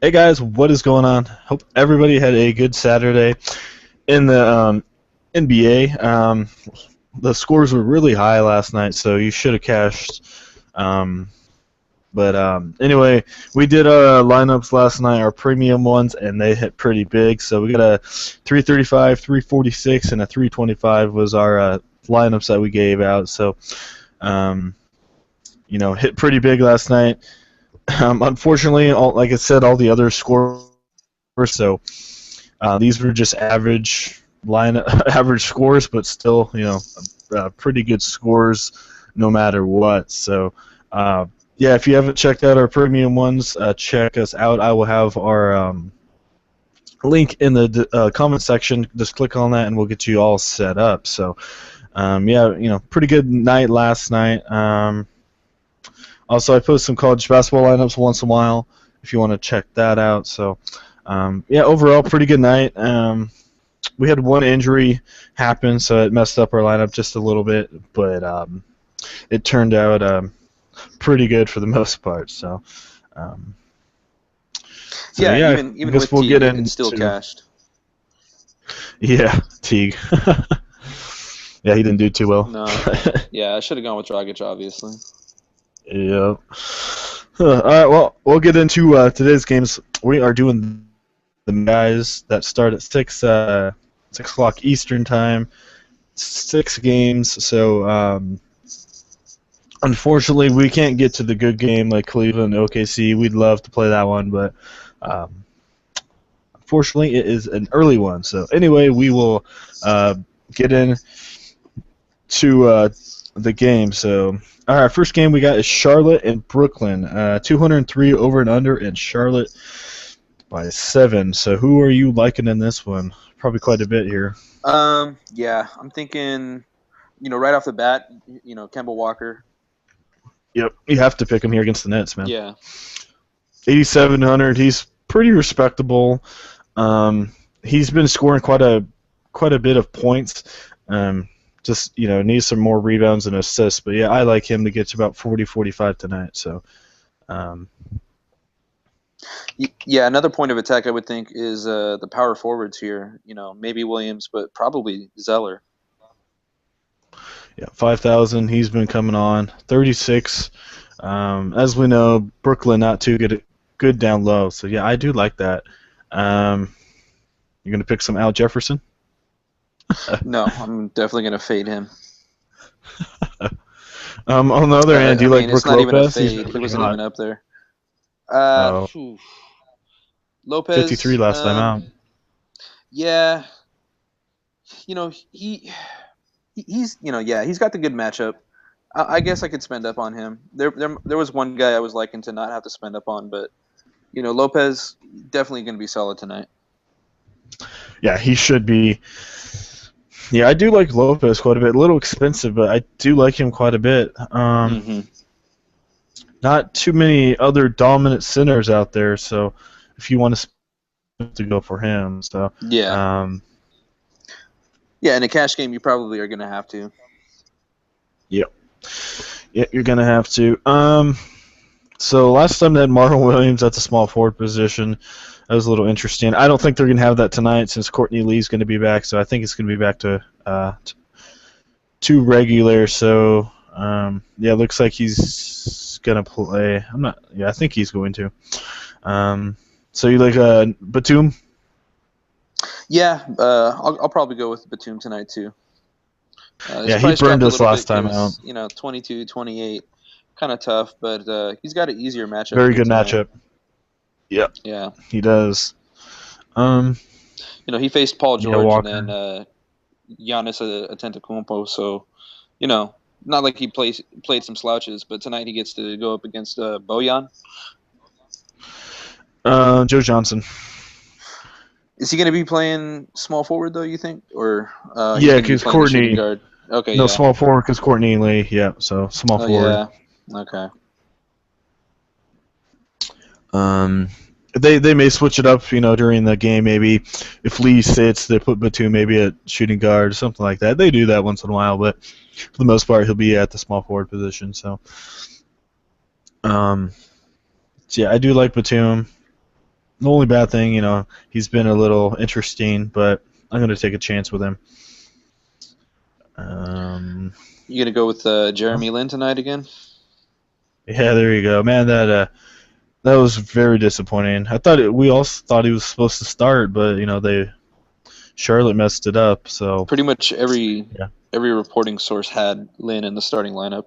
Hey guys, what is going on? Hope everybody had a good Saturday in the NBA. The scores were really high last night, so you should have cashed. Um, but anyway, we did our lineups last night, our premium ones, and they hit pretty big. So we got a 335, 346, and a 325 was our lineups that we gave out. So, um, hit pretty big last night. Unfortunately, like I said, all the other scores. So these were just average average scores, but still, pretty good scores no matter what. So, yeah, if you haven't checked out our premium ones, check us out. I will have our link in the comment section. Just click on that, and we'll get you all set up. So, yeah, pretty good night last night. Also, I post some college basketball lineups once in a while if you want to check that out. So, yeah, overall, pretty good night. We had one injury happen, so it messed up our lineup just a little bit, but it turned out pretty good for the most part. Um, so Yeah, yeah, I even guess with we'll Teague, get it's still into cashed. yeah, Teague. Yeah, he didn't do too well. No, yeah, I should have gone with Dragic, obviously. Yeah. All right, well, we'll get into today's games. We are doing the guys that start at 6 o'clock Eastern time. 6 games, so unfortunately we can't get to the good game like Cleveland OKC. We'd love to play that one, but um, unfortunately it is an early one. So anyway, we will get in to the game. So all right, first game we got is Charlotte and Brooklyn. 203 over and under, and Charlotte by 7. So who are you liking in this one? Probably quite a bit here. Yeah, I'm thinking, right off the bat, Kemba Walker. Yep, you have to pick him here against the Nets, man. Yeah, 8,700. He's pretty respectable. He's been scoring quite a bit of points. Just needs some more rebounds and assists. But yeah, I like him to get to about 40, 45 tonight. So. yeah. Another point of attack I would think is the power forwards here. Maybe Williams, but probably Zeller. Yeah, 5,000. He's been coming on 36. As we know, Brooklyn not too good down low. So yeah, I do like that. You're gonna pick some Al Jefferson? No, I'm definitely gonna fade him. On the other hand, do you like it's Brook not even a Lopez? He's fade. been He pretty wasn't hot. even up there. Oh, Phew. Lopez. 53 last time out. Yeah, he's got the good matchup. I guess I could spend up on him. There was one guy I was liking to not have to spend up on, but Lopez definitely going to be solid tonight. Yeah, he should be. Yeah, I do like Lopez quite a bit. A little expensive, but I do like him quite a bit. Not too many other dominant centers out there, so if you want to go for him, so Yeah, yeah. In a cash game, you probably are going to have to. Yep. Yeah, you're gonna have to. So last time they had Marlon Williams at the small forward position. That was a little interesting. I don't think they're gonna have that tonight since Courtney Lee's gonna be back. So I think it's gonna be back to two regular. So yeah, looks like he's gonna play. I'm not. Yeah, I think he's going to. So you like Batum? Yeah, I'll probably go with Batum tonight too. Yeah, he burned us last time out. 22, 28, kind of tough, but he's got an easier matchup. Very good matchup. Yep. Yeah. He does. He faced Paul George and then Giannis Antetokounmpo, so not like he played some slouches, but tonight he gets to go up against Bojan. Joe Johnson. Is he going to be playing small forward though? You think, or yeah, because Courtney guard? Okay, no yeah. small forward because Courtney Lee. Yeah, so small forward. Yeah. Okay. They may switch it up, during the game. Maybe if Lee sits, they put Batum maybe at shooting guard, something like that. They do that once in a while, but for the most part, he'll be at the small forward position. So, yeah, I do like Batum. 'Cause, Yeah, I do like Batum. 'Cause, Courtney Lee, yeah, so small forward. So, yeah, they may switch it up, during the game. Maybe if Lee sits, they put Batum maybe at shooting guard, something like that. They do that once in a while, but for the most part, he'll be at the small forward position. Yeah, I do like Batum. The only bad thing, he's been a little interesting, but I'm going to take a chance with him. You gonna go with Jeremy Lin tonight again? Yeah, there you go, man. That was very disappointing. We also thought he was supposed to start, but Charlotte messed it up. So pretty much every reporting source had Lin in the starting lineup.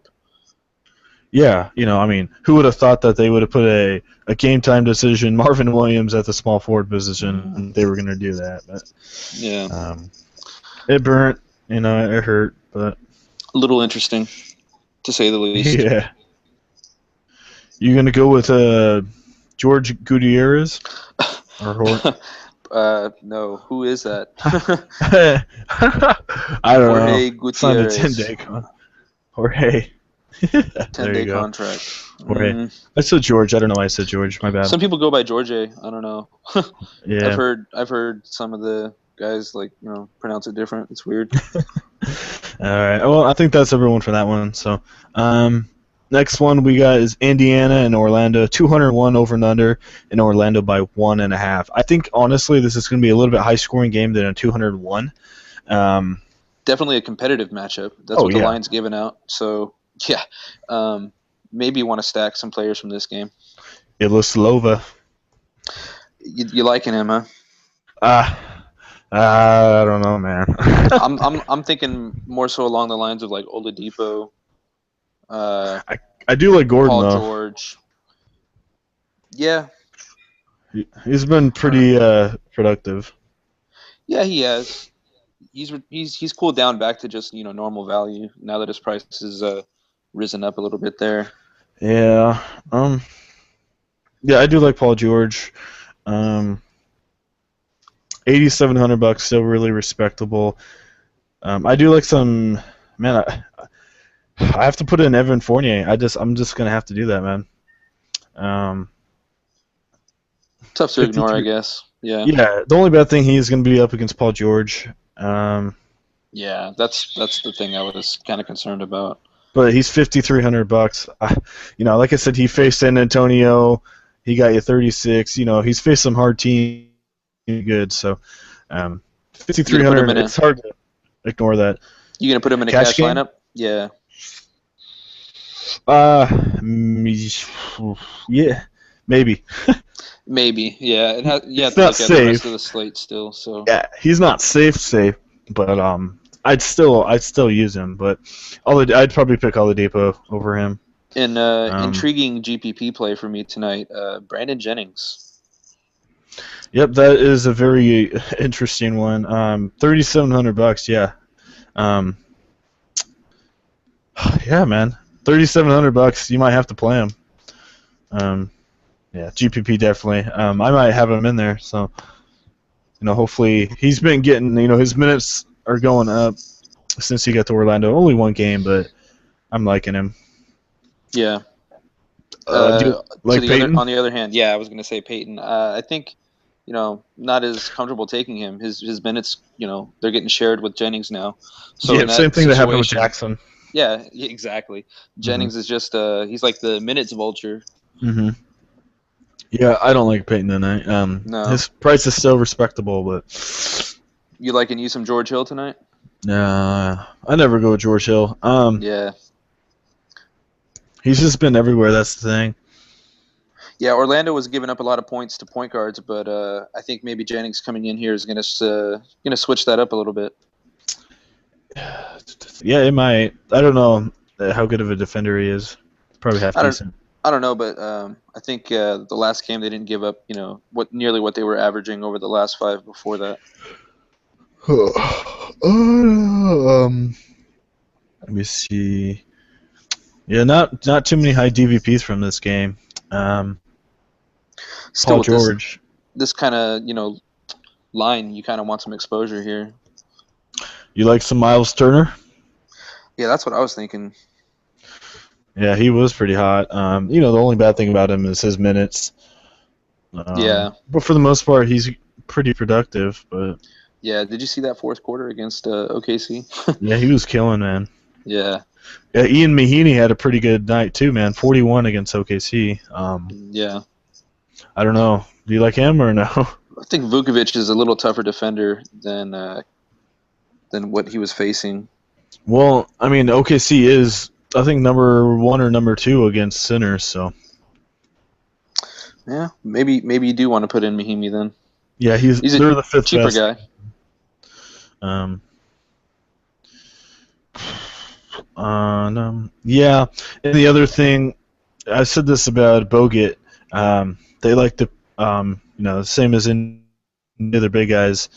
Yeah, who would have thought that they would have put a game time decision, Marvin Williams at the small forward position, and they were going to do that. But yeah, it burnt. It hurt, but a little interesting, to say the least. Yeah. You going to go with George Gutierrez or no, who is that? I don't Jorge know. Gutierrez. Signed a 10-day Jorge. 10-day contract. Jorge. I said George. I don't know why I said George. My bad. Some people go by George. I don't know. Yeah. I've heard some of the guys pronounce it different. It's weird. All right. Well, I think that's everyone for that one. So, next one we got is Indiana and Orlando. 201 over and under in Orlando by 1.5. I think honestly this is going to be a little bit high scoring game than a 201. Definitely a competitive matchup. That's what the line's given out. So yeah, maybe you want to stack some players from this game. Ilyasova. You liking him, huh? I don't know, man. I'm thinking more so along the lines of like Oladipo. I do like Gordon Paul though. George. Yeah. He's been pretty productive. Yeah, he has. He's cooled down back to just normal value now that his price has risen up a little bit there. Yeah. Yeah, I do like Paul George. $8,700 still really respectable. I do like some man. I have to put in Evan Fournier. I'm just gonna have to do that, man. Tough to ignore, I guess. Yeah. Yeah. The only bad thing he is gonna be up against Paul George. Yeah, that's the thing I was kind of concerned about. But he's $5,300. Like I said, he faced San Antonio. He got you 36. He's faced some hard teams. Good. So, $5,300. It's hard to ignore that. You gonna put him in a cash lineup? Yeah. Yeah, maybe. Maybe. Yeah. It's not safe. The rest of the slate still. So. Yeah, he's not safe, but I'd still use him, but I'd probably pick Oladipo over him. An intriguing GPP play for me tonight, Brandon Jennings. Yep, that is a very interesting one. $3,700, yeah. Yeah, man, $3,700. You might have to play him. Yeah, GPP definitely. I might have him in there. So, hopefully he's been getting. His minutes are going up since he got to Orlando. Only one game, but I'm liking him. Yeah. Like Peyton? On the other hand, yeah, I was going to say Peyton. I think, not as comfortable taking him. His minutes, they're getting shared with Jennings now. So yeah, same thing that happened with Jackson. Yeah, exactly. Jennings is just he's like the minutes vulture. Mm-hmm. Yeah, I don't like Peyton tonight. No. His price is still respectable, but you liking you some George Hill tonight? Nah, I never go with George Hill. Yeah. He's just been everywhere. That's the thing. Yeah, Orlando was giving up a lot of points to point guards, but I think maybe Jennings coming in here is gonna switch that up a little bit. Yeah, it might. I don't know how good of a defender he is. Probably half decent. I don't know, but I think the last game they didn't give up, nearly what they were averaging over the last 5 before that. Let me see. Yeah, not too many high DVPs from this game. Still Paul George. This kind of line, you kind of want some exposure here. You like some Miles Turner? Yeah, that's what I was thinking. Yeah, he was pretty hot. The only bad thing about him is his minutes. Yeah. But for the most part, he's pretty productive. But yeah, did you see that fourth quarter against OKC? Yeah, he was killing, man. Yeah. Yeah, Ian Mahiney had a pretty good night too, man. 41 against OKC. Yeah. I don't know. Do you like him or no? I think Vukovic is a little tougher defender than what he was facing. Well, I mean, OKC is, I think, number 1 or number 2 against sinners. So Yeah, maybe you do want to put in Mahimi then. yeah, He's a they're the 5th cheaper best. guy. Um, yeah, and the other thing, I said this about Bogut. They like to, same as in the other big guys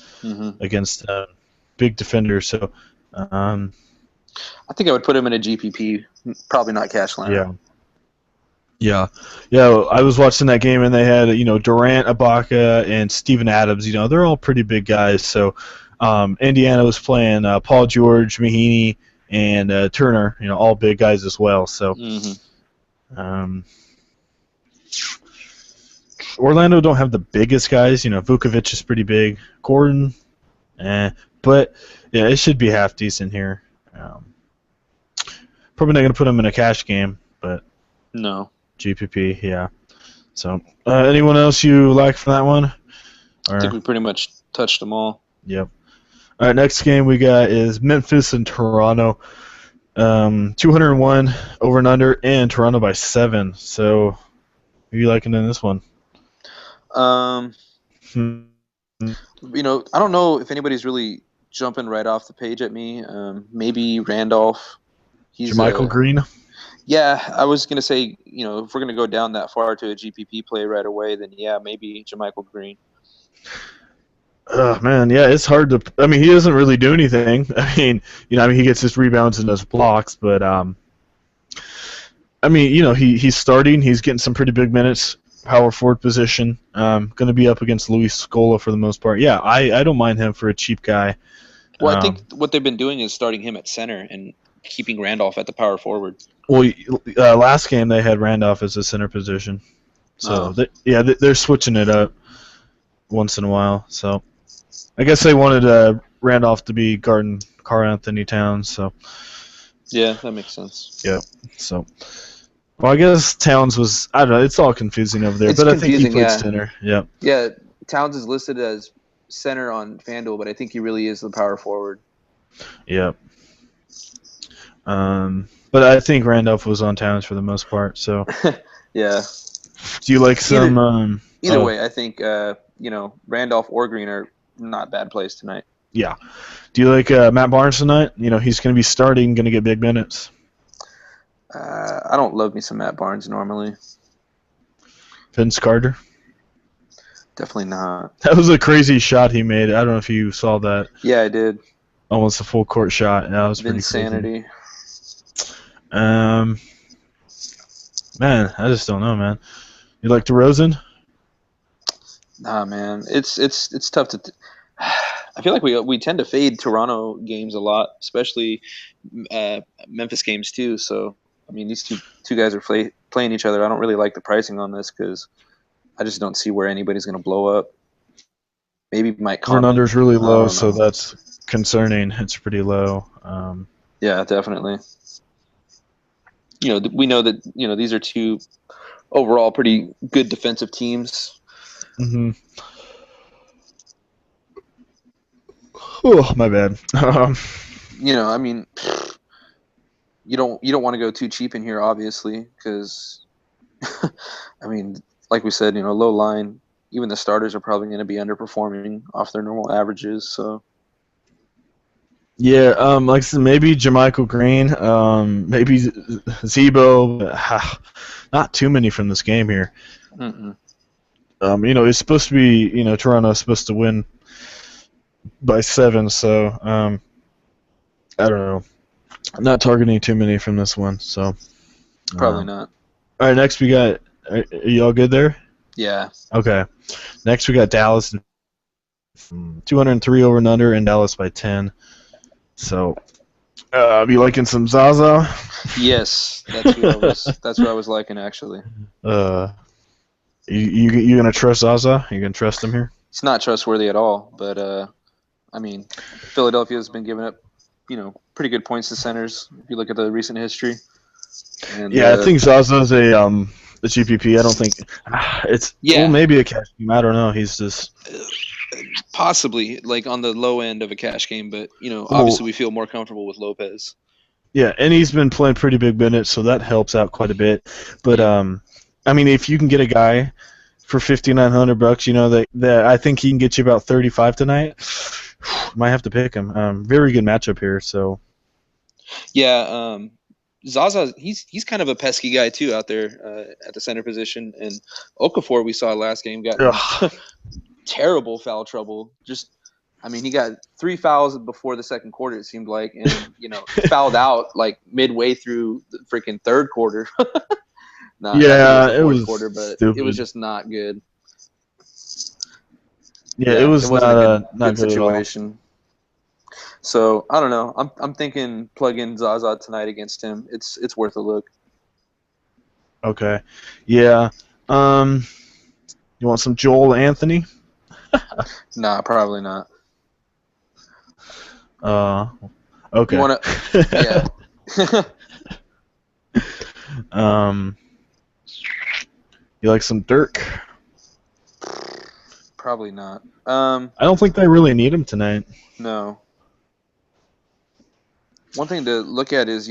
against big defenders. So, I think I would put him in a GPP, probably not cash lineup. Yeah. I was watching that game and they had Durant, Ibaka, and Steven Adams. They're all pretty big guys. So, Indiana was playing Paul George, Mahiney, and Turner. All big guys as well. So, Orlando don't have the biggest guys. Vukovic is pretty big. Gordon, but yeah, it should be half decent here. Probably not going to put him in a cash game, but no. GPP, yeah. So, anyone else you like from that one? I think we pretty much touched them all. Yep. All right, next game we got is Memphis and Toronto. 201 over and under, and Toronto by 7. So, who are you liking in this one? I don't know if anybody's really jumping right off the page at me. Maybe Randolph. He's Michael Green. Yeah, I was gonna say, if we're gonna go down that far to a GPP play right away, then yeah, maybe JaMychal Green. Oh man, yeah, it's hard to. I mean, he doesn't really do anything. I mean, he gets his rebounds and his blocks, but he's starting. He's getting some pretty big minutes. Power forward position. Going to be up against Luis Scola for the most part. Yeah, I don't mind him for a cheap guy. Well, I think what they've been doing is starting him at center and keeping Randolph at the power forward. Well, last game they had Randolph as a center position, so they're switching it up once in a while. So I guess they wanted Randolph to be guarding Karl Anthony Towns. So yeah, that makes sense. Yeah. So well, I guess Towns was. I don't know. It's all confusing over there, but I think he played center. Yeah. Yeah, Towns is listed as center on Fanduel, but I think he really is the power forward. Yeah. But I think Randolph was on Towns for the most part. So, yeah. Do you like some? Either way, I think Randolph or Green are not bad plays tonight. Yeah. Do you like Matt Barnes tonight? He's going to be starting, going to get big minutes. I don't love me some Matt Barnes normally. Vince Carter? Definitely not. That was a crazy shot he made. I don't know if you saw that. Yeah, I did. Almost a full court shot. That was pretty Insanity. Man, I just don't know, man. You like DeRozan? Nah, man. It's tough to. I feel like we tend to fade Toronto games a lot, especially Memphis games too. So I mean, these two guys are playing each other. I don't really like the pricing on this because I just don't see where anybody's going to blow up. Maybe Mike Conley. Under's really low, so that's concerning. It's pretty low. Yeah, definitely. We know that these are two overall pretty good defensive teams. Mm-hmm. Oh, my bad. I mean, you don't want to go too cheap in here, obviously, because I mean, like we said, low line. Even the starters are probably going to be underperforming off their normal averages. So. Yeah, like I said, maybe JaMychal Green, maybe Zebo. Not too many from this game here. Mm-mm. It's supposed to be, Toronto's supposed to win by 7, so I don't know. I'm not targeting too many from this one, so probably not. All right, next we got. Are you all good there? Yeah. Okay. Next we got Dallas, 203 over and under, and Dallas by 10. So, be liking some Zaza? Yes, that's what I was liking actually. You gonna trust Zaza? You gonna trust him here? It's not trustworthy at all, but I mean, Philadelphia's been giving up, pretty good points to centers if you look at the recent history. And, yeah, I think Zaza's a the GPP. I don't think it's maybe a cash game. I don't know. He's just possibly like on the low end of a cash game, but obviously we feel more comfortable with Lopez. Yeah, and he's been playing pretty big minutes, so that helps out quite a bit. But I mean, if you can get a guy for $5,900, that I think he can get you about 35 tonight. Might have to pick him. Very good matchup here. So yeah, Zaza, he's kind of a pesky guy too out there at the center position, and Okafor we saw last game got terrible foul trouble. He got 3 fouls before the second quarter, it seemed like, and fouled out like midway through the freaking third quarter. Not it was the fourth quarter, but stupid. It was just not good. Yeah, it wasn't a good situation. So I don't know. I'm thinking plug in Zaza tonight against him. It's worth a look. Okay. Yeah. You want some Joel Anthony? Nah, probably not. Okay. You want to? Yeah. You like some Dirk? Probably not. I don't think they really need him tonight. No. One thing to look at is,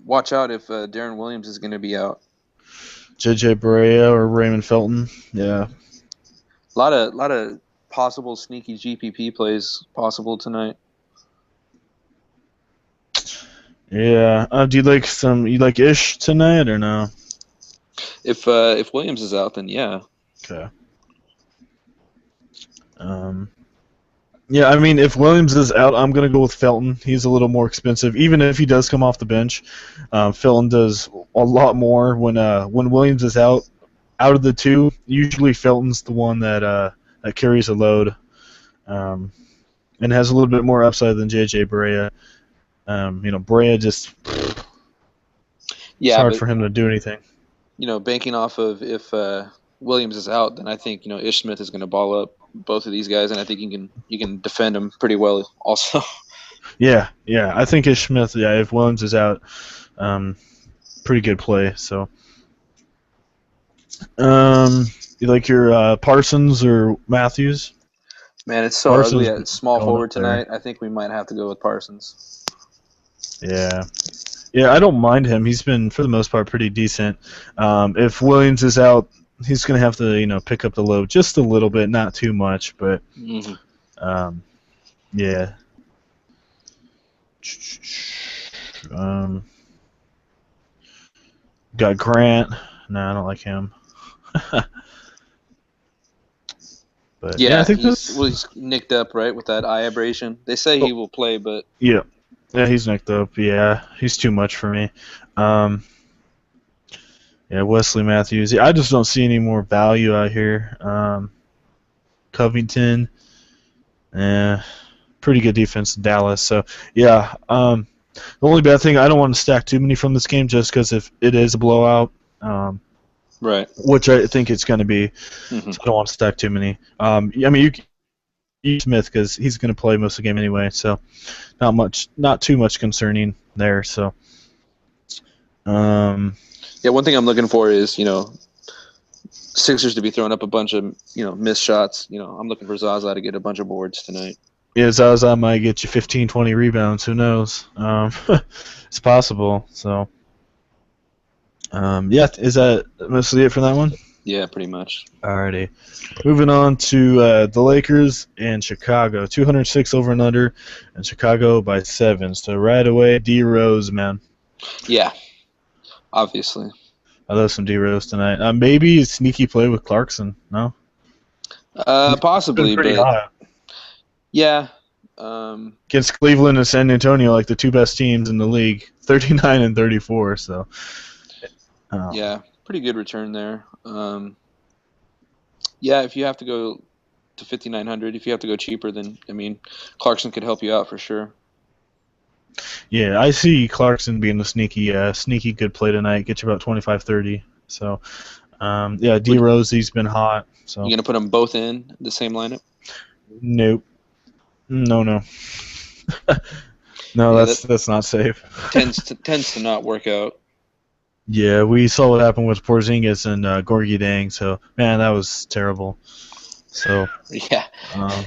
watch out if Darren Williams is going to be out. JJ Barea or Raymond Felton. Yeah. A lot of possible sneaky GPP plays possible tonight. Yeah. Do you like Ish tonight or no? If Williams is out, then yeah. Okay. Yeah, I mean, if Williams is out, I'm going to go with Felton. He's a little more expensive, even if he does come off the bench. Felton does a lot more when Williams is out. Out of the two, usually Felton's the one that carries a load, and has a little bit more upside than JJ Barea. Barea just it's hard for him to do anything. Banking off of if Williams is out, then I think Ish Smith is going to ball up both of these guys, and I think you can defend them pretty well also. Yeah, I think Ish Smith. Yeah, if Williams is out, pretty good play. So, you like your Parsons or Matthews? Man, it's so ugly at small forward tonight. I think we might have to go with Parsons. Yeah, I don't mind him. He's been, for the most part, pretty decent. If Williams is out, he's going to have to, pick up the load just a little bit, not too much, but yeah. Got Grant. No, I don't like him. But yeah, I think he's nicked up, right, with that eye abrasion. They say he will play, but yeah, he's nicked up. Yeah, he's too much for me. Yeah, Wesley Matthews. Yeah, I just don't see any more value out here. Covington, pretty good defense in Dallas. So yeah, the only bad thing, I don't want to stack too many from this game just because if it is a blowout, right, which I think it's going to be, so I don't want to stack too many. I mean, you Smith because he's going to play most of the game anyway, so not too much concerning there. So, yeah, one thing I'm looking for is Sixers to be throwing up a bunch of missed shots. I'm looking for Zaza to get a bunch of boards tonight. Yeah, Zaza might get you 15, 20 rebounds. Who knows? It's possible. So, yeah, is that mostly it for that one? Yeah, pretty much. Alrighty. Moving on to the Lakers and Chicago. 206 over and under, and Chicago by 7. So right away, D Rose, man. Yeah, obviously. I love some D Rose tonight. Maybe a sneaky play with Clarkson. No. Possibly, but hot. Yeah. Against Cleveland and San Antonio, like the two best teams in the league, 39 and 34. So. Yeah, pretty good return there. Yeah, if you have to go to 5,900, if you have to go cheaper, then Clarkson could help you out for sure. Yeah, I see Clarkson being a sneaky good play tonight. Get you about 25-30. So, yeah, D Rose, he's been hot. So you gonna put them both in the same lineup? Nope. No. No, yeah, that's not safe. tends to not work out. Yeah, we saw what happened with Porzingis and Gorgie Dang. So man, that was terrible. So Yeah, um,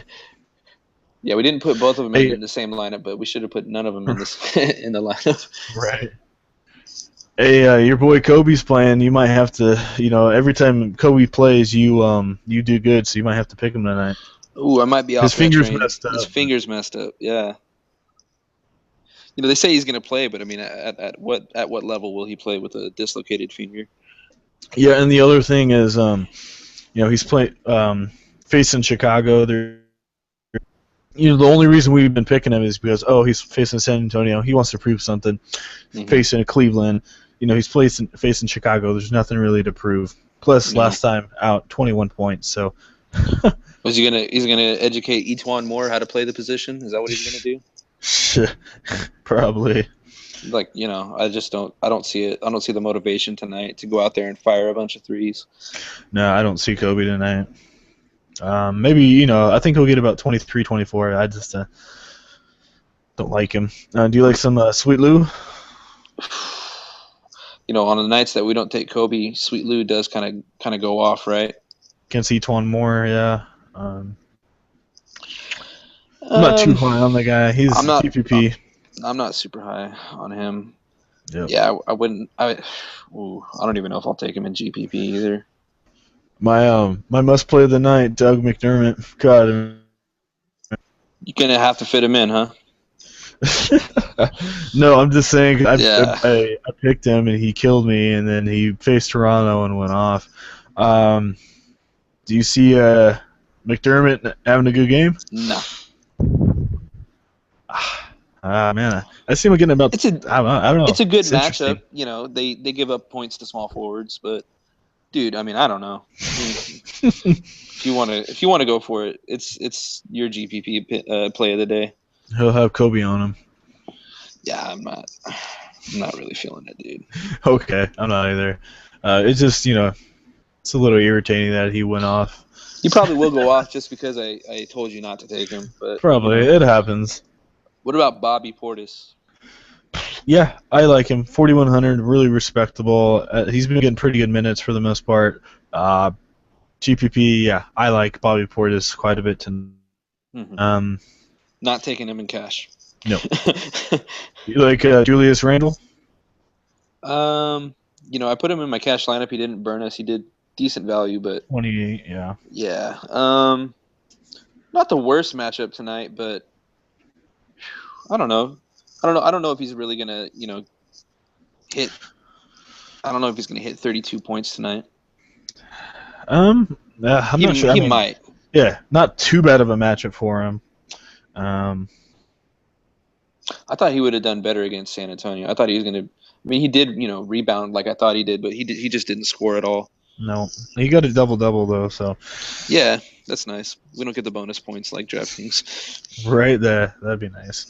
yeah, we didn't put both of them hey, in the same lineup, but we should have put none of them in this in the lineup. right. Hey, your boy Kobe's playing. You might have to, every time Kobe plays, you do good. So you might have to pick him tonight. Ooh, I might be His off that fingers train. messed His up. But fingers messed up. Yeah, they say he's going to play, but I mean, at what level will he play with a dislocated finger? yeah, and the other thing is, he's playing facing Chicago. The only reason we've been picking him is because he's facing San Antonio. He wants to prove something. Hmm. Facing Cleveland, he's facing Chicago. There's nothing really to prove. Plus, No, last time out, 21 points. So was he gonna? He's gonna educate Etwan Moore how to play the position. Is that what he's gonna do? probably. Like, I just don't. I don't see it. I don't see the motivation tonight to go out there and fire a bunch of threes. No, I don't see Kobe tonight. Maybe I think he'll get about 23, 24. I just don't like him. Do you like some Sweet Lou? On the nights that we don't take Kobe, Sweet Lou does kind of go off, right? Can see Twan Moore. Yeah. I'm not too Um, high on the guy. He's I'm not. GPP. I'm not super high on him. Yep. Yeah, I wouldn't. I don't even know if I'll take him in GPP either. My must play of the night, Doug McDermott. God. You're gonna have to fit him in, huh? No, I'm just saying. Yeah. I picked him and he killed me, and then he faced Toronto and went off. Um, do you see McDermott having a good game? No. Man, I see him getting about. It's a I don't know. it's a good It's matchup. interesting. They give up points to small forwards, but dude, I mean, I don't know. I mean, if you want to go for it, it's your GPP play of the day. He'll have Kobe on him. Yeah, I'm not really feeling it, dude. Okay, I'm not either. It's just it's a little irritating that he went off. He probably will go off just because I told you not to take him. But Probably it happens. what about Bobby Portis? Yeah, I like him. 4,100, really respectable. He's been getting pretty good minutes for the most part. Uh, GPP, yeah, I like Bobby Portis quite a bit. Hmm. Um, Not taking him in cash. no, you like Julius Randle? I put him in my cash lineup. He didn't burn us. He did decent value, but 28, yeah. yeah. Not the worst matchup tonight, but I don't know. I don't know if he's really gonna, hit. I don't know if he's gonna hit 32 points tonight. I'm not sure. I He mean, might. yeah, not too bad of a matchup for him. Um, I thought he would have done better against San Antonio. I thought he was gonna. I mean, he did, rebound like I thought he did, but he just didn't score at all. no, he got a double though, so Yeah, that's nice. We don't get the bonus points like DraftKings. right there, that'd be nice.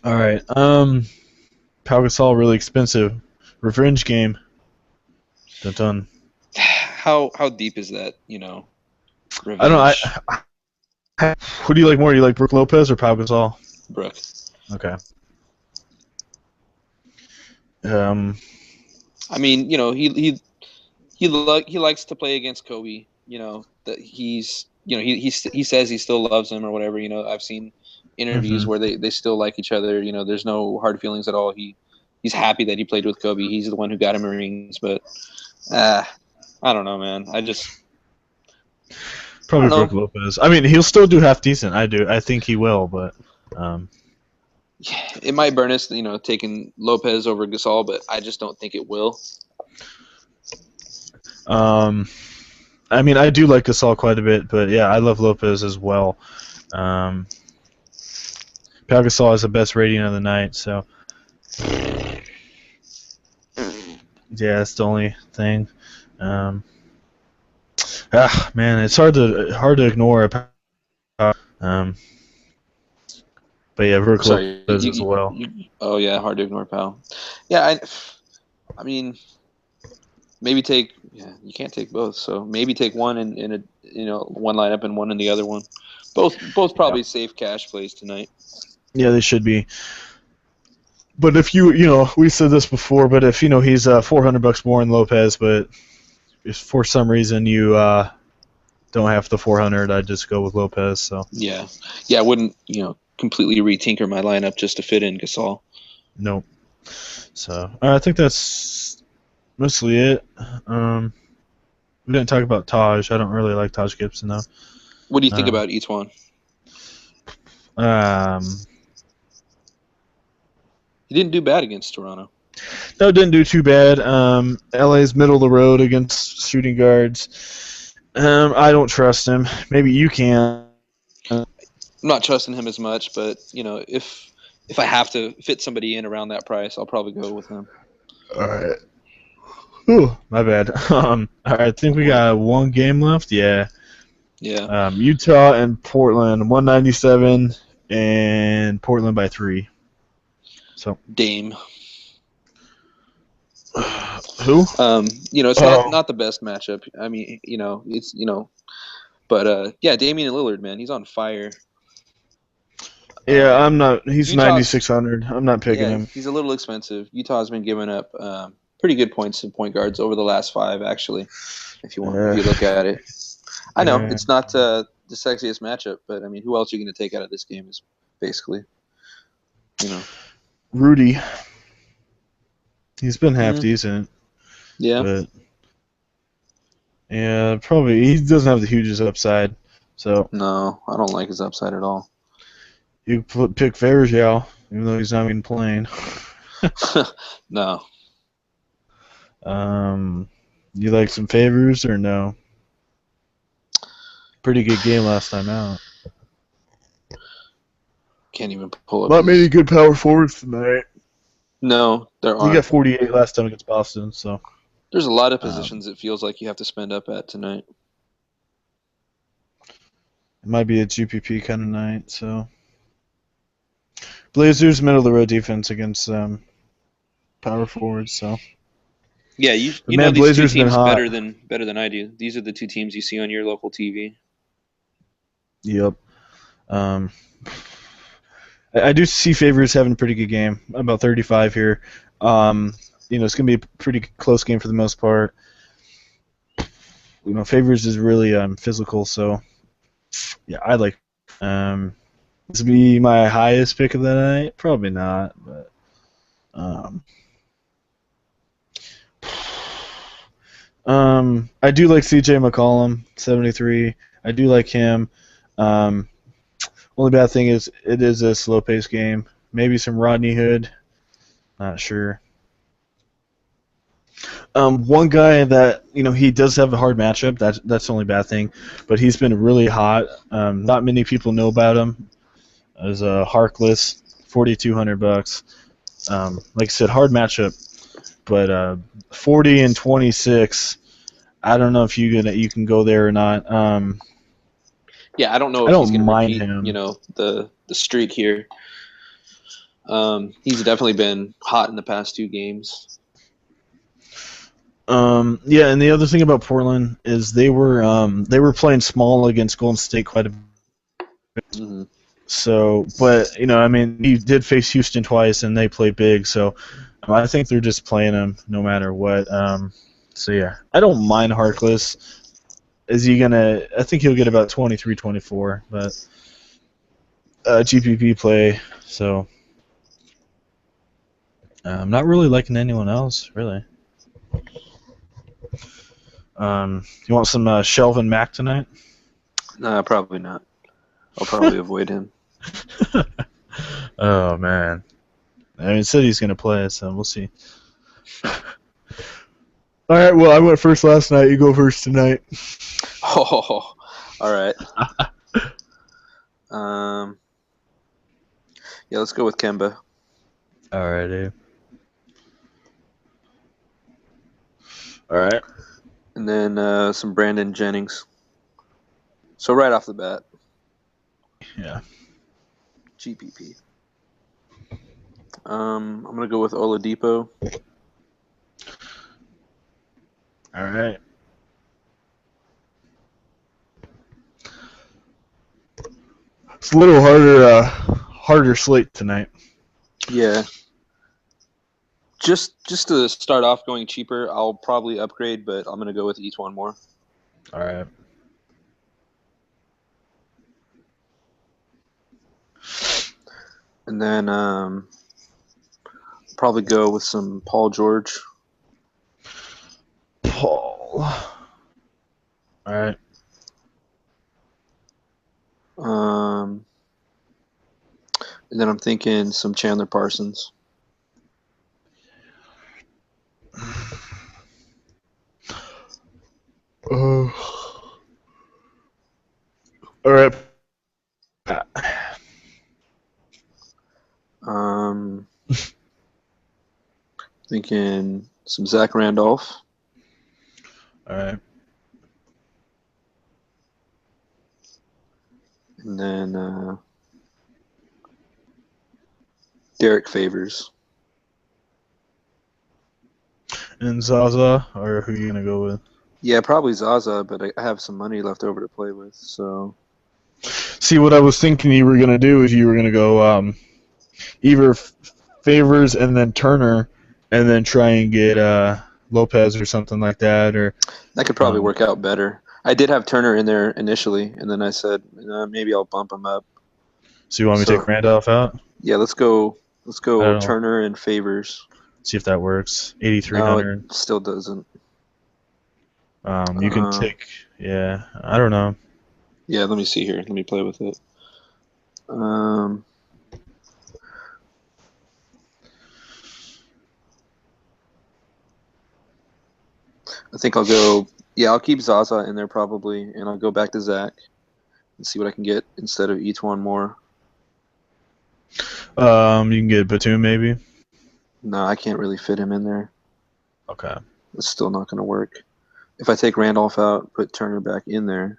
All right, Pau Gasol really expensive. Revenge game. Dun dun. How deep is that? I don't know. Revenge, Who do you like more? Do you like Brook Lopez or Pau Gasol? Brooke. Okay. Um, I mean, he likes to play against Kobe. That he says he still loves him or whatever. I've seen interviews mhm. where they still like each other. There's no hard feelings at all. He's happy that he played with Kobe. He's the one who got him rings, but I don't know, man. I Probably don't Brook know. Lopez. I mean, he'll still do half decent. I do. I think he will, but um, It might burn us, taking Lopez over Gasol, but I just don't think it will. um, I mean, I do like Gasol quite a bit, but yeah, I love Lopez as well. Um, Pau Gasol has the best rating of the night, so yeah, that's the only thing. Um, man, it's hard to ignore. Um, but yeah, Brook Sorry, Lopez as well. oh yeah, hard to ignore, pal. Yeah, I mean, maybe take. Yeah, you can't take both, so maybe take one in a one lineup and one in the other one. Both Yeah, probably safe cash plays tonight. yeah, they should be. But if we said this before, but if he's $400 more than Lopez, but if for some reason you don't have the 400, I'd just go with Lopez. So Yeah, I wouldn't completely retinker my lineup just to fit in Gasol. nope. So I think that's mostly it. We didn't talk about Taj. I don't really like Taj Gibson though. What do you think about each one? He didn't do bad against Toronto. No, didn't do too bad. LA's middle of the road against shooting guards. I don't trust him. Maybe you can. I'm not trusting him as much, but if I have to fit somebody in around that price, I'll probably go with him. All right. Ooh, my bad. All right, I think we got one game left. Yeah. Yeah. Utah and Portland, 197, and Portland by 3. So Dame. Who? It's not the best matchup. I mean, it's but yeah, Damian Lillard, man, he's on fire. Yeah, I'm not. He's Utah's, 9,600. I'm not picking him. He's a little expensive. Utah's been giving up pretty good points to point guards over the last 5, actually. If you look at it, I know it's not the sexiest matchup, but I mean, who else are you going to take out of this game? Is basically, Rudy. He's been half decent. Yeah. But yeah, probably he doesn't have the hugest upside. So no, I don't like his upside at all. You pick Varejao, even though he's not even playing. No. You like some favors or no? Pretty good game last time out. Can't even pull up. Not many good power forwards tonight. No, there aren't. We got 48 last time against Boston, so. There's a lot of positions it feels like you have to spend up at tonight. It might be a GPP kind of night, so. Blazers middle of the road defense against power forwards, so. Yeah, you know these Blazers two teams better than I do. These are the two teams you see on your local TV. Yep. I do see Favors having a pretty good game, about 35 here. It's going to be a pretty close game for the most part. Favors is really physical, so yeah, I like. This would be my highest pick of the night. Probably not, but I do like CJ McCollum, 73. I do like him. Only bad thing is it is a slow-paced game. Maybe some Rodney Hood. Not sure. One guy that he does have a hard matchup. That's the only bad thing, but he's been really hot. Not many people know about him. As a Harkless, $4,200. Like I said, hard matchup, but 40 and 26. I don't know if you can go there or not. Yeah, I don't know if he's going to repeat, him. The streak here. He's definitely been hot in the past 2 games. Yeah, and the other thing about Portland is they were playing small against Golden State quite a bit. Mm-hmm. So, but he did face Houston twice, and they play big. So, I think they're just playing him no matter what. So yeah, I don't mind Harkless. Is he gonna? I think he'll get about 23, 24, but GPP play. So, I'm not really liking anyone else, really. You want some Shelvin Mack tonight? Nah, probably not. I'll probably avoid him. Oh man, it said he's gonna play, so we'll see. All right, well, I went first last night. You go first tonight. Oh, all right. Yeah, let's go with Kemba. All right, dude. All right. And then some Brandon Jennings. So right off the bat. Yeah. GPP. I'm gonna go with Oladipo. All right. It's a little harder slate tonight. Yeah. Just to start off going cheaper, I'll probably upgrade, but I'm gonna go with each one more. All right. And then probably go with some Paul George. Paul. All right. And then I'm thinking some Chandler Parsons. All right. Thinking some Zach Randolph. All right. And then Derek Favors. And Zaza, or who are you gonna go with? Yeah, probably Zaza, but I have some money left over to play with. So See, what I was thinking you were gonna do is you were gonna go either Favors and then Turner, and then try and get Lopez or something like that, or that could probably work out better. I did have Turner in there initially, and then I said maybe I'll bump him up. so you want me to take Randolph out? Yeah, let's go. Let's I go don't know. Turner and Favors. See if that works. No, 8,300. it still doesn't. You can take. Yeah, I don't know. Yeah, let me see here. Let me play with it. I think I'll go. Yeah, I'll keep Zaza in there probably, and I'll go back to Zach and see what I can get instead of each one more. You can get Batum maybe. No, I can't really fit him in there. Okay. It's still not going to work. If I take Randolph out, put Turner back in there,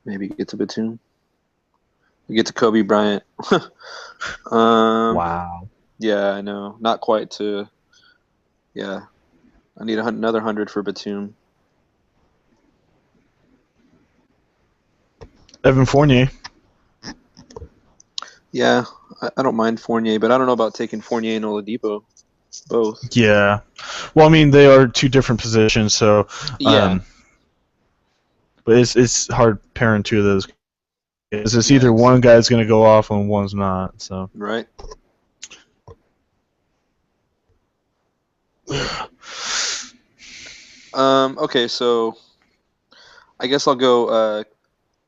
maybe get to Batum. We get to Kobe Bryant. Wow. Yeah, I know. Not quite to. Yeah, I need another 100 for Batum. Evan Fournier. Yeah, I don't mind Fournier, but I don't know about taking Fournier and Oladipo both. Yeah. Well, I mean, they are two different positions, so. Yeah. But it's hard pairing two of those. It's Yeah, either one guy's going to go off and one's not. So. right. Okay, so I guess I'll go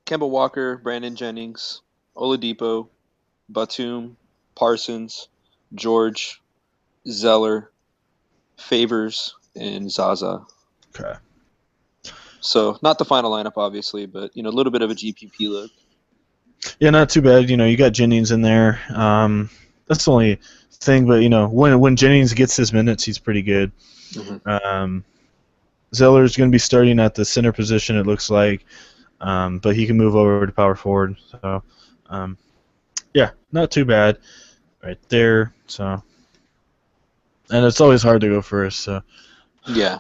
Kemba Walker, Brandon Jennings, Oladipo, Batum, Parsons, George, Zeller, Favors, and Zaza. Okay. So not the final lineup, obviously, but a little bit of a GPP look. Yeah, not too bad. You got Jennings in there. That's the only thing, but when Jennings gets his minutes, he's pretty good. Mm-hmm. Zeller's going to be starting at the center position, it looks like, but he can move over to power forward. So, yeah, not too bad right there. So, and it's always hard to go first. So, Yeah.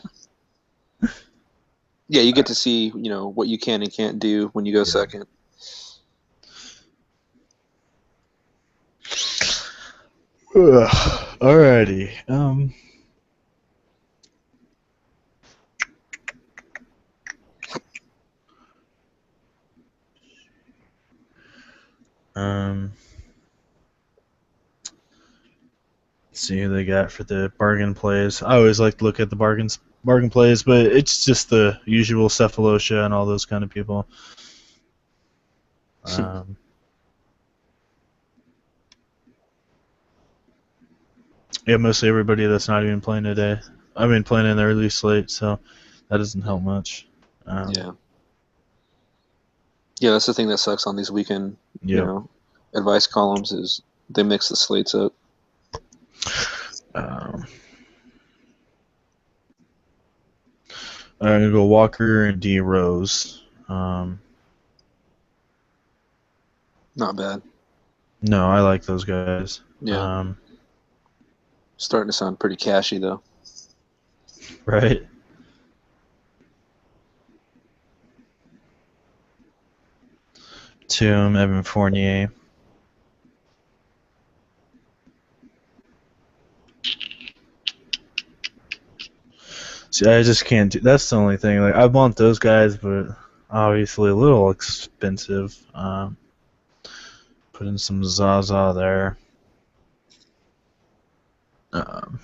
Yeah, you get to see, what you can and can't do when you go second. Alrighty. Let's see who they got for the bargain plays. I always like to look at the bargain plays, but it's just the usual Cephalosha and all those kind of people. Yeah, mostly everybody that's not even playing today. I mean, playing in the early slate, so that doesn't help much. Yeah. Yeah, that's the thing that sucks on these weekend, Yep. Advice columns is they mix the slates up. I'm gonna go Walker and D Rose. Not bad. No, I like those guys. Yeah. Starting to sound pretty cashy though. Right. Batum, Evan Fournier. I just can't do. That's the only thing. Like I want those guys, but obviously a little expensive. Put in some Zaza there. Um,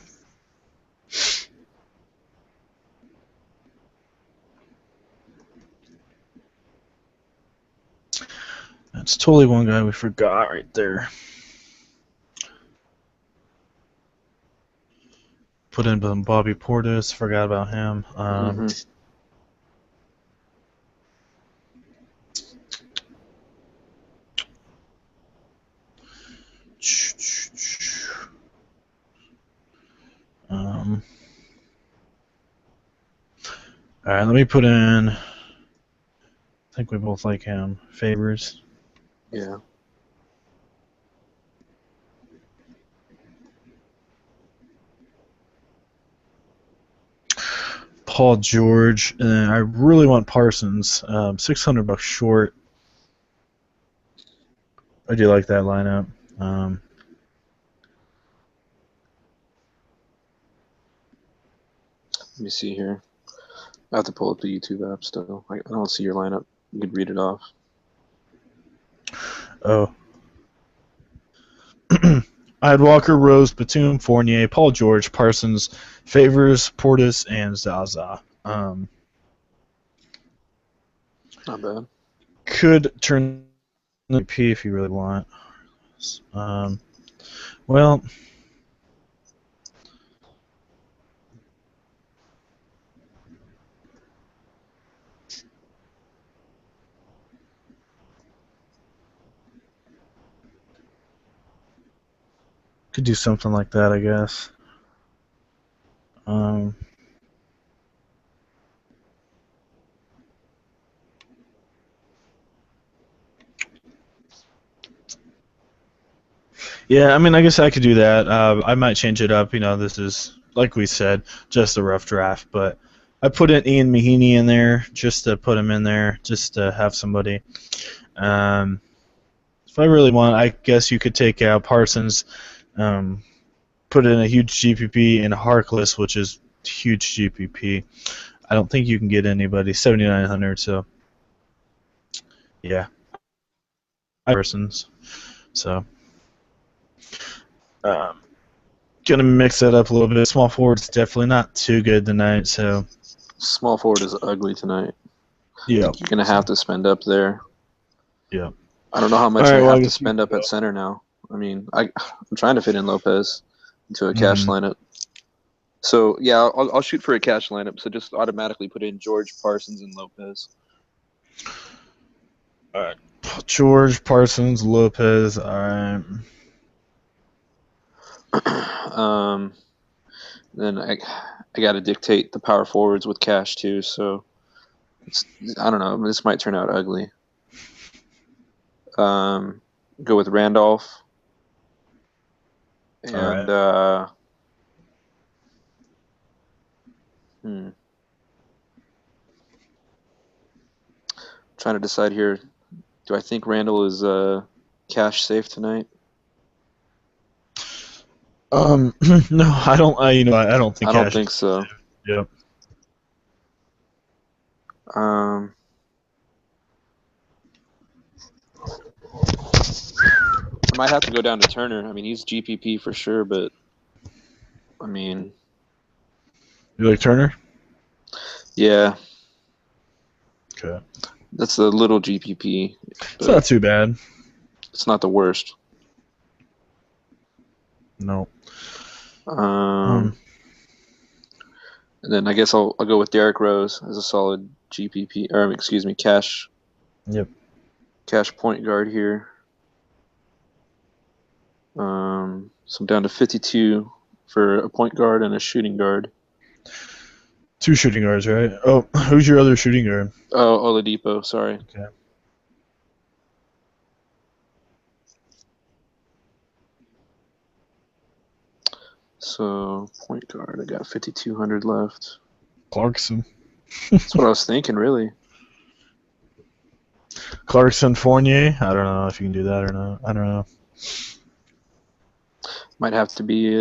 that's totally one guy we forgot right there. Put in Bobby Portis. Forgot about him. All right, let me put in. I think we both like him. Favors. Yeah. Paul George, and I really want Parsons. $600 short. I do like that lineup. Let me see here. I have to pull up the YouTube app still. I don't see your lineup. You could read it off. Oh. I had Walker, Rose, Batum, Fournier, Paul George, Parsons, Favors, Portis, and Zaza. Not bad. Could turn the P if you really want. Well, could do something like that, I guess. Yeah, I mean, I guess I could do that. I might change it up. This is, like we said, just a rough draft, but I put in Ian Mahiney in there just to put him in there, just to have somebody. If I really want, I guess you could take out Parsons, put in a huge GPP, and Harkless, which is huge GPP. I don't think you can get anybody 7,900. So yeah, Parsons. So gonna mix that up a little bit. Small forward's definitely not too good tonight. So small forward is ugly tonight. Yeah, you're gonna have to spend up there. Yeah. I don't know how much I have to spend up at center now. I mean, I'm trying to fit in Lopez into a cash lineup. So yeah, I'll shoot for a cash lineup. So just automatically put in George, Parsons, and Lopez. All right, George, Parsons, Lopez. All right. Then I got to dictate the power forwards with cash too. So I don't know. This might turn out ugly. Go with Randolph. And trying to decide here. Do I think Randall is cash safe tonight? No, I don't. I don't think. I don't think so. Yep. I might have to go down to Turner. I mean, he's GPP for sure, but I mean, you like Turner? Yeah. Okay. That's a little GPP. It's not too bad. It's not the worst. No. And then I guess I'll go with Derrick Rose as a solid GPP, or excuse me, cash. Yep. Cash point guard here. So I'm down to 52 for a point guard and a shooting guard. 2 shooting guards, right? Oh, who's your other shooting guard? Oh, Oladipo. Sorry. Okay. So point guard, I got 5,200 left. Clarkson. That's what I was thinking, really. Clarkson, Fournier. I don't know if you can do that or not. I don't know. Might have to be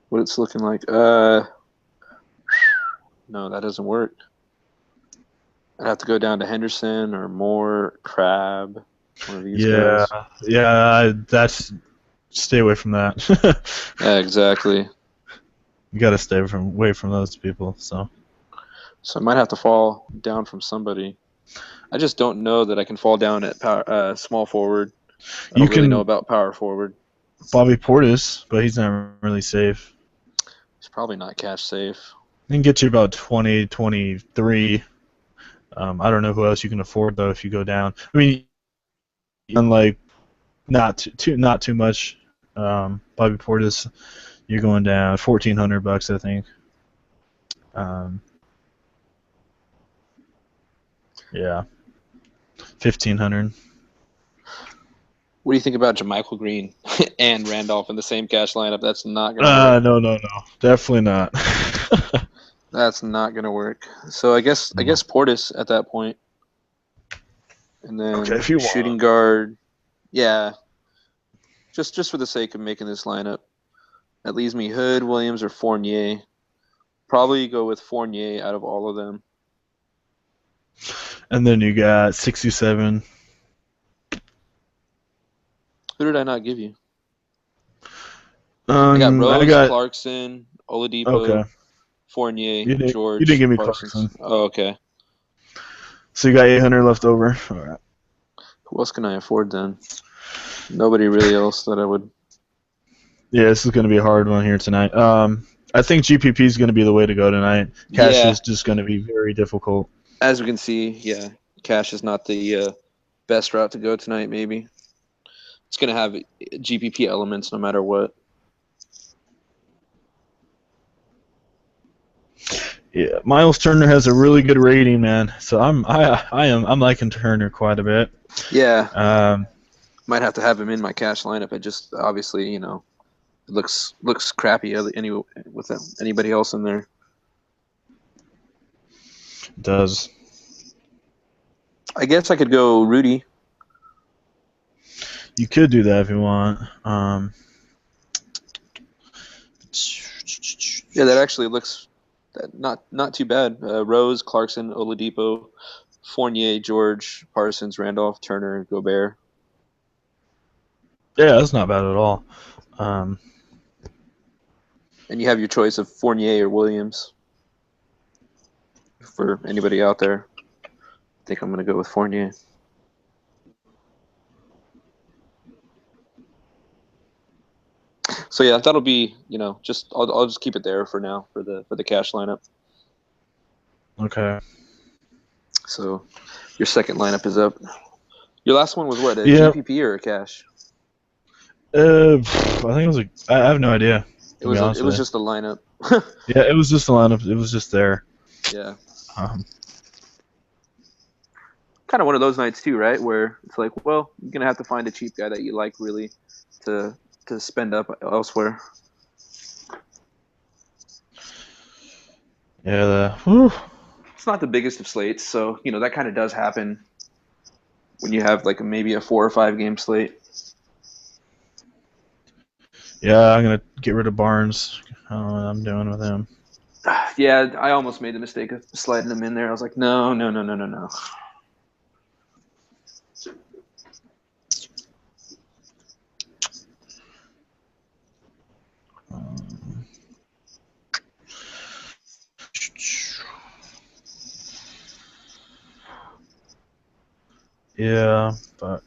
what it's looking like. No, that doesn't work. I'd have to go down to Henderson or Moore, Crab, one of these Yeah, guys. yeah, that's stay away from that. Yeah, exactly. You gotta stay away from those people. So So I might have to fall down from somebody. I just don't know that I can fall down at small forward. I you don't really know can about power forward. Bobby Portis, but he's not really safe. It's probably not cash safe. He can get you about 20, 23. I don't know who else you can afford though if you go down. I mean, unlike not too much. Bobby Portis, you're going down $1,400, I think. Um, yeah, 1,500. What do you think about Jermichael Green and Randolph in the same cash lineup? That's not gonna work. No, definitely not. That's not gonna work. So I guess Portis at that point, and Okay, then if you shooting want. guard. Yeah, just for the sake of making this lineup, that leaves me Hood, Williams, or Fournier. Probably go with Fournier out of all of them. And then you got 67. Who did I not give you? I got I Rose, got Clarkson, okay. Oladipo, Fournier, You didn't George, give me Parsons. Clarkson, Oh, okay. so you got 800 left over. All right. Who else can I afford then? Nobody really else that I would. Yeah, this is going to be a hard one here tonight. I think GPP is going to be the way to go tonight. Cash Yeah, is just going to be very difficult. as we can see, yeah, cash is not the best route to go tonight. Maybe it's going to have GPP elements no matter what. Yeah, Miles Turner has a really good rating, man. So I'm liking Turner quite a bit. Yeah, Um, might have to have him in my cash lineup. It just obviously, it looks crappy with anybody else in there. does I guess I could go Rudy. you could do that if you want. Yeah, that actually looks not too bad. Rose, Clarkson, Oladipo, Fournier, George, Parsons, Randolph, Turner, Gobert. Yeah, that's not bad at all. Um, And you have your choice of Fournier or Williams for anybody out there. I think I'm going to go with Fournier. So yeah, that'll be just I'll just keep it there for now for the cash lineup. okay. So your second lineup is up. Your last one was what, a Yeah. GPP or a cash? I think it was I have no idea, It to be was honest it was with just a lineup. you. Yeah, it was just the lineup. It was just there. Yeah. Um, Kind of one of those nights too, right? Where it's like, well, you're gonna have to find a cheap guy that you like really to spend up elsewhere. yeah. Whew. It's not the biggest of slates, so that kind of does happen when you have like maybe a 4 or 5 game slate. Yeah, I'm gonna get rid of Barnes. I don't know what I'm doing with him. Yeah, I almost made the mistake of sliding him in there. I was like, no, no, no, no, no, no. Um, yeah, but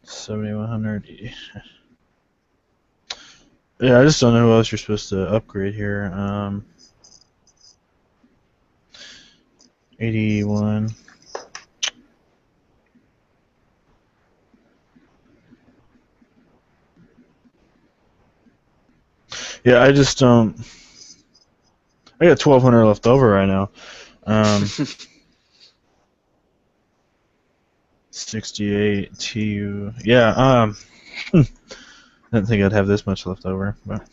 7,100. Yeah, I just don't know who else you're supposed to upgrade here. 81. Yeah, I just I got 1,200 left over right now. 68 TU. Yeah. I didn't think I'd have this much left over, but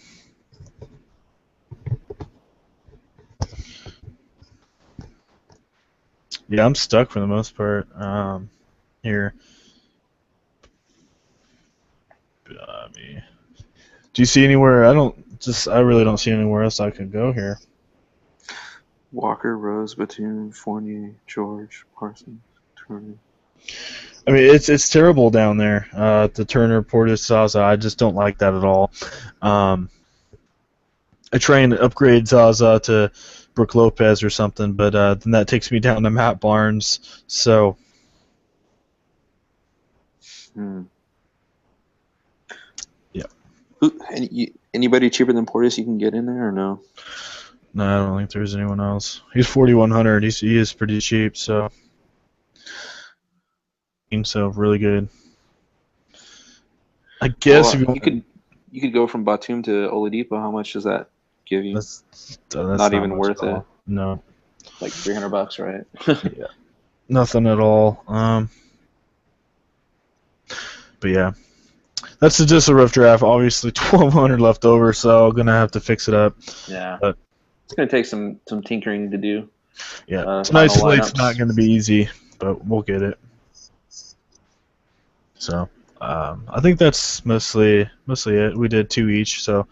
yeah, I'm stuck for the most part. Here. Do you see anywhere? I really don't see anywhere else I could go here. Walker, Rose, Batum, Fournier, George, Parsons, Turner. I mean, it's terrible down there. The Turner, Portis, Zaza. I just don't like that at all. I try and upgrade Zaza to Brook Lopez or something, but then that takes me down to Matt Barnes. So yeah. Anybody cheaper than Portis you can get in there or no? No, I don't think there's anyone else. He's 4,100. He is pretty cheap, so really good. I guess Well, if you could go from Batum to Oladipo. How much does that give you? that's Not even much worth at it. all. No. Like $300, right? Yeah. Nothing at all. But yeah. That's just a rough draft. Obviously, 1,200 left over, so I'm gonna have to fix it up. Yeah. But it's gonna take some tinkering to do. yeah, tonight's slate's not gonna be easy, but we'll get it. So I think that's mostly it. We did 2 each, so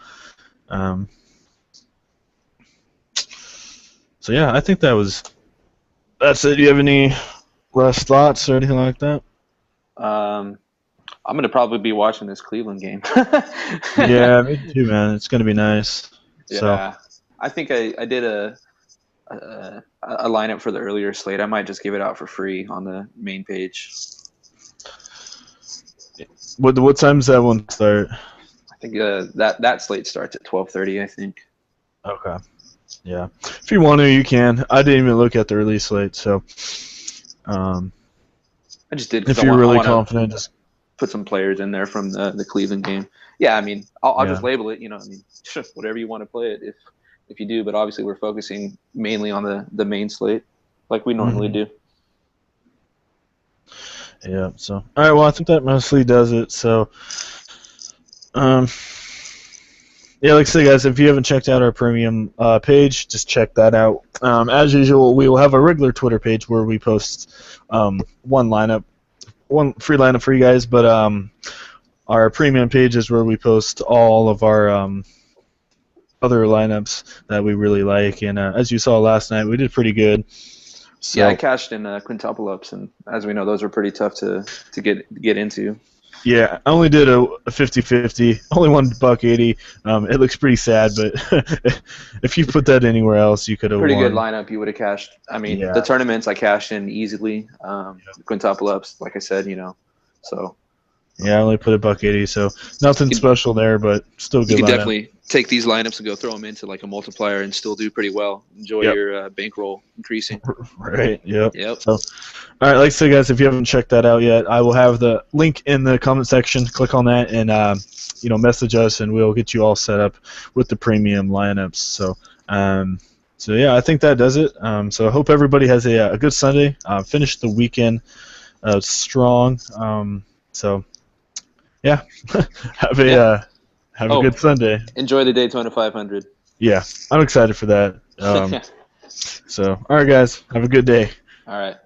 yeah, I think that's it. Do you have any last thoughts or anything like that? I'm gonna probably be watching this Cleveland game. Yeah, me too, man. It's gonna be nice. Yeah, so. I think I did a lineup for the earlier slate. I might just give it out for free on the main page. What time does that one start? I think that slate starts at 12:30. I think. Okay. Yeah. If you want to, you can. I didn't even look at the release slate, so. I just did. If you're really confident, just put some players in there from the Cleveland game. Yeah, I mean, I'll just label it. I mean, whatever you want to play it if you do. But obviously, we're focusing mainly on the main slate, like we normally do. Yeah. So, all right. Well, I think that mostly does it. So, yeah, like I said, guys, if you haven't checked out our premium page, just check that out. As usual, we will have a regular Twitter page where we post one free lineup for you guys, but our premium page is where we post all of our other lineups that we really like. And as you saw last night, we did pretty good. So, yeah, I cashed in quintuple ups, and as we know, those are pretty tough to get into. Yeah, I only did a 50-50. Only won $1.80. It looks pretty sad, but if you put that anywhere else, you could have won. Pretty good lineup. You would have cashed. I mean, the tournaments I cashed in easily. Quintuple ups, like I said, so. Yeah, I only put $1.80, so nothing special there, but still good. You can definitely take these lineups and go throw them into like a multiplier and still do pretty well. Enjoy your bankroll increasing. Right. Yep. So, all right, like I said, guys, if you haven't checked that out yet, I will have the link in the comment section. Click on that and message us, and we'll get you all set up with the premium lineups. So, yeah, I think that does it. So I hope everybody has a good Sunday. Finish the weekend strong. So. Yeah, have a good Sunday. Enjoy the Daytona 500. Yeah, I'm excited for that. So, all right, guys, have a good day. All right.